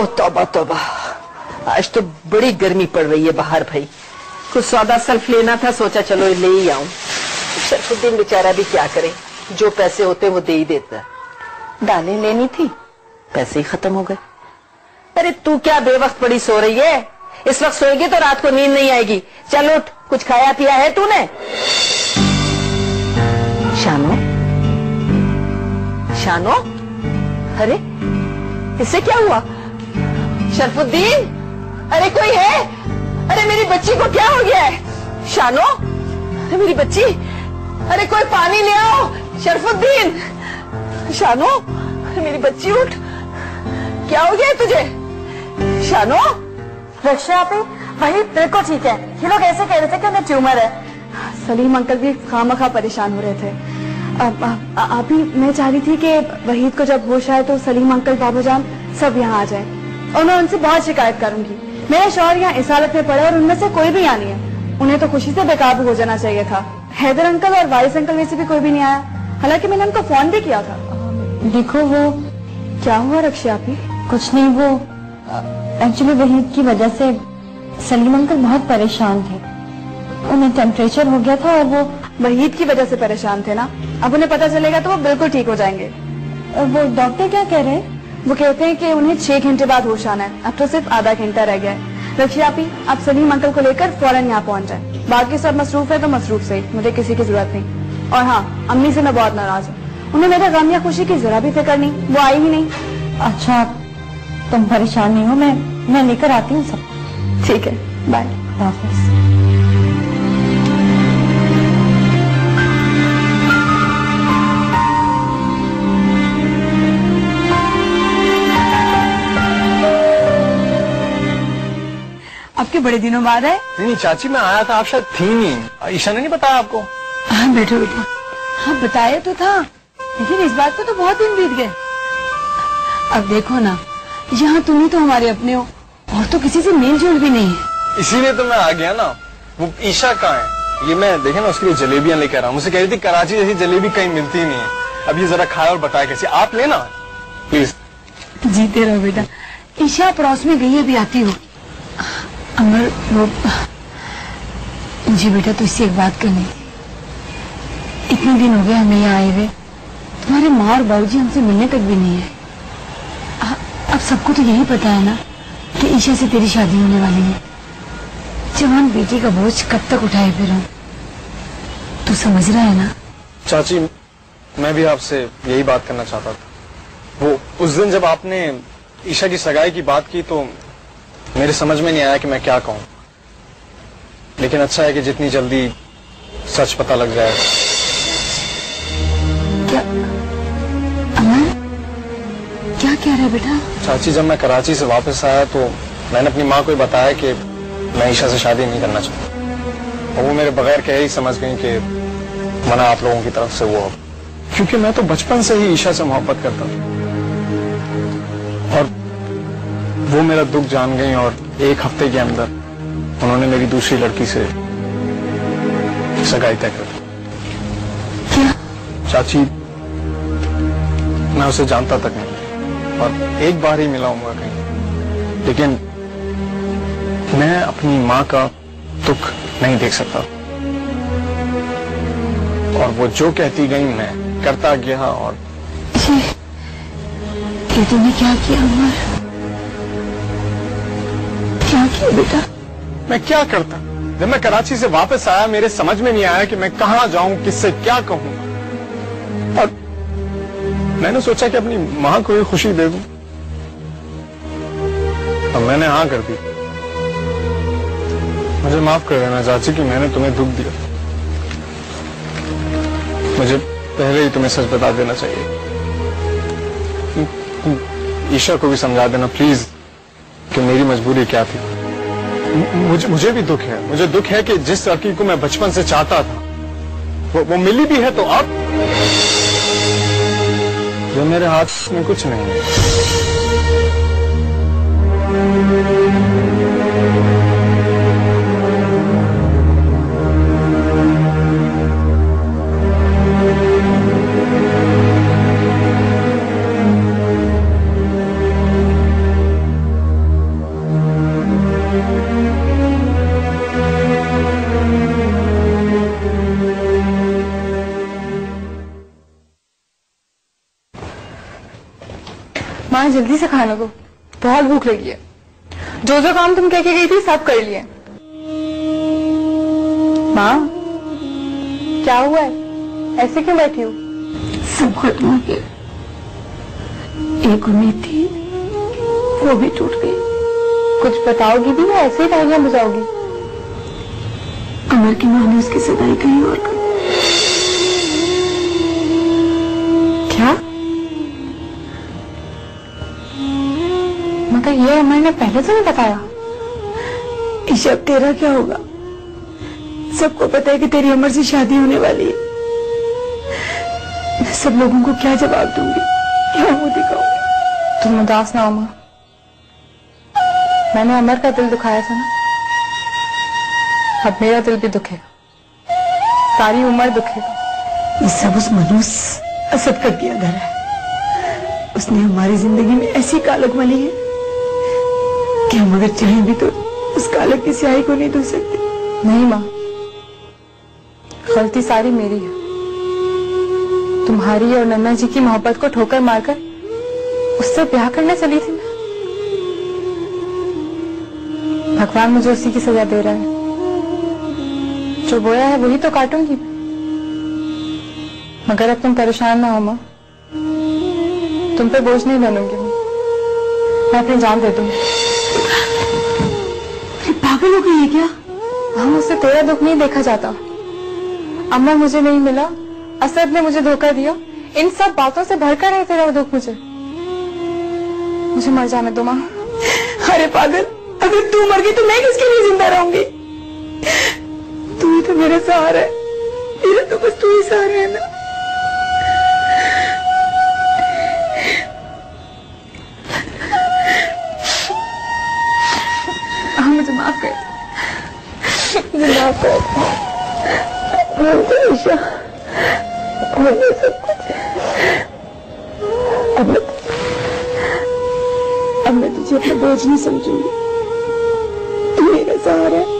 ओ तौबा तौबा, आज तो बड़ी गर्मी पड़ रही है बाहर भाई। कुछ सौदा सर्फ लेना था, सोचा चलो ले ही आऊं। शरफुद्दीन बेचारा भी क्या करे, जो पैसे होते वो दे ही देता। दालें लेनी थी, पैसे ही खत्म हो गए। अरे तू क्या बेवक्त पड़ी सो रही है? इस वक्त सोएगी तो रात को नींद नहीं आएगी। चल उठ, कुछ खाया पिया है तूने? शानो, शानो, अरे इससे क्या हुआ? शरफुद्दीन, अरे कोई है? अरे मेरी बच्ची को क्या हो गया है? शानो, अरे मेरी बच्ची, अरे कोई पानी ले आओ। शरफुद्दीन, शानो, अरे मेरी बच्ची उठ, क्या हो गया है तुझे? शानो, रक्षा पे वही बिल्कुल ठीक है। ये लोग ऐसे कह रहे थे कि उन्हें ट्यूमर है। सलीम अंकल भी खामखा परेशान हो रहे थे। अभी मैं चाह रही थी कि वहीद को जब होश आए तो सलीम अंकल, बाबू जान सब यहाँ आ जाए और मैं उनसे बहुत शिकायत करूंगी। मेरे शौहर यहाँ इस हालत में पड़े और उनमें से कोई भी यहाँ नहीं है। उन्हें तो खुशी से बेकाबू हो जाना चाहिए था। हैदर अंकल और वारिस अंकल में से भी कोई भी नहीं आया, हालांकि मैंने उनको फोन भी किया था। देखो वो क्या हुआ रक्षा आपी? कुछ नहीं, वो एक्चुअली वहीद की वजह से सलीम अंकल बहुत परेशान थे। उन्हें टेम्परेचर हो गया था और वो वहीद की वजह से परेशान थे ना। अब उन्हें पता चलेगा तो वो बिल्कुल ठीक हो जाएंगे। वो डॉक्टर क्या कह रहे हैं? वो कहते हैं कि उन्हें 6 घंटे बाद होश आना है। अब तो सिर्फ आधा घंटा रह गया है। रखिए आप ही, आप सलीम अंकल को लेकर फौरन यहाँ पहुँच जाए। बाकी सब मसरूफ है तो मसरूफ से, मुझे किसी की जरूरत नहीं। और हाँ, अम्मी से मैं बहुत नाराज हूँ। उन्हें मेरे गम या खुशी की जरा भी फिक्र नहीं, वो आई ही नहीं। अच्छा, तुम परेशान नहीं हो, मैं लेकर आती हूँ सब। ठीक है, बाय। वापस आपके बड़े दिनों बाद है? नहीं चाची, मैं आया था, आप शायद थी नहीं। ईशा ने नहीं बताया आपको? हाँ बैठो बेटा। हाँ बताया तो था, लेकिन इस बात को तो बहुत दिन बीत गए। अब देखो ना, यहाँ तुम ही तो हमारे अपने हो और तो किसी से मेल जोल भी नहीं है। इसीलिए तो मैं आ गया ना। वो ईशा कहाँ है? ये मैं देखे ना, उसके लिए जलेबियां लेकर आ रहा हूँ। मुझे कह रही थी कराची जैसी जलेबी कहीं मिलती नहीं है। अब ये जरा खाया और बताया कैसी। आप लेना प्लीज। जीते रहो बेटा। ईशा पड़ोस में गई है, अभी आती हो। अमर, वो मुझे बेटा तुझसे एक बात करनी थी। इतने दिन हो गए हमें यहाँ आए हुए, तुम्हारे माँ और बाबूजी हमसे मिलने तक भी नहीं है। अब सबको तो यही पता है ना कि ईशा से तेरी शादी होने वाली है। जवान बेटी का बोझ कब तक उठाए फिर हम? तू समझ रहा है ना? चाची, मैं भी आपसे यही बात करना चाहता था। वो उस दिन जब आपने ईशा की सगाई की बात की तो मेरे समझ में नहीं आया कि मैं क्या कहूँ। लेकिन अच्छा है कि जितनी जल्दी सच पता लग जाए। क्या अमर, क्या कह रहा है बेटा? चाची, जब मैं कराची से वापस आया तो मैंने अपनी माँ को बताया कि मैं ईशा से शादी नहीं करना चाहता। और वो मेरे बगैर कहे ही समझ गई कि मना आप लोगों की तरफ से हुआ। क्योंकि मैं तो बचपन से ही ईशा से मोहब्बत करता था और वो मेरा दुख जान गई और एक हफ्ते के अंदर उन्होंने मेरी दूसरी लड़की से सगाई तय कर दी। क्या? चाची, मैं उसे जानता तक नहीं और एक बार ही मिला हूँ कहीं, लेकिन मैं अपनी माँ का दुख नहीं देख सकता। और वो जो कहती गई मैं करता गया। और ये तूने क्या किया अमर? क्या किया बेटा? मैं क्या करता? जब मैं कराची से वापस आया मेरे समझ में नहीं आया कि मैं कहाँ जाऊं, किससे क्या कहूं। और मैंने सोचा कि अपनी माँ को ही खुशी दे दूं। और मैंने हाँ कर दी। मुझे माफ कर देना चाची कि मैंने तुम्हें दुख दिया। मुझे पहले ही तुम्हें सच बता देना चाहिए। ईशा को भी समझा देना प्लीज कि मेरी मजबूरी क्या थी। मुझे भी दुख है। मुझे दुख है कि जिस लड़की को मैं बचपन से चाहता था वो मिली भी है तो अब जो मेरे हाथ में कुछ नहीं है। जल्दी से खाना दो, बहुत भूख लगी है। जो जो काम तुम कह के गई थी सब कर लिए। माँ क्या हुआ है, ऐसे क्यों बैठी हो? सब खत्म हो गया। एक उम्मीद थी वो भी टूट गई। कुछ बताओगी भी या ऐसे ही तालियां बजाओगी? अमर की माँ ने उसकी सगाई कहीं और कर। क्या? मगर ये अमर ने पहले तो नहीं बताया। ईशा तेरा क्या होगा? सबको पता है कि तेरी अमर से शादी होने वाली है। मैं सब लोगों को क्या जवाब दूंगी, क्या मुंह दिखाऊंगी? तुम उदास ना हो माँ, मैंने अमर का दिल दुखाया था ना, अब मेरा दिल भी दुखेगा, सारी उम्र दुखेगा। ये सब उस मनोज असद का किया धरा है। उसने हमारी जिंदगी में ऐसी कालक मली है कि हम अगर चाहें भी तो उस कालक की स्याही को नहीं धो सकते। नहीं माँ, गलती सारी मेरी है। तुम्हारी और नन्ना जी की मोहब्बत को ठोकर मारकर उससे ब्याह करने चली थी मैं। भगवान मुझे उसी की सजा दे रहा है। जो बोया है वही तो काटूंगी। मगर अब तुम परेशान ना हो माँ, तुम पे बोझ नहीं बनूंगी मैं अपनी जान दे दूंगी। पागल हो गई है क्या? हम उससे तेरा दुख नहीं देखा जाता। अमर मुझे नहीं मिला, असद ने मुझे धोखा दिया, इन सब बातों से भरकर है तेरा दुख। मुझे मर जाने दो माँ। अरे पागल, अगर तू मर गई तो मैं किसके लिए जिंदा रहूंगी? तू ही तो मेरा सहारा है, मेरा तो बस तू ही सहारा है ना। मुझे माफ कर, मुझे माफ कर। ईशा, मुझे सब कुछ अब मैं तुझे अपना बोझ नहीं समझूंगी। तू मेरा सहारा है।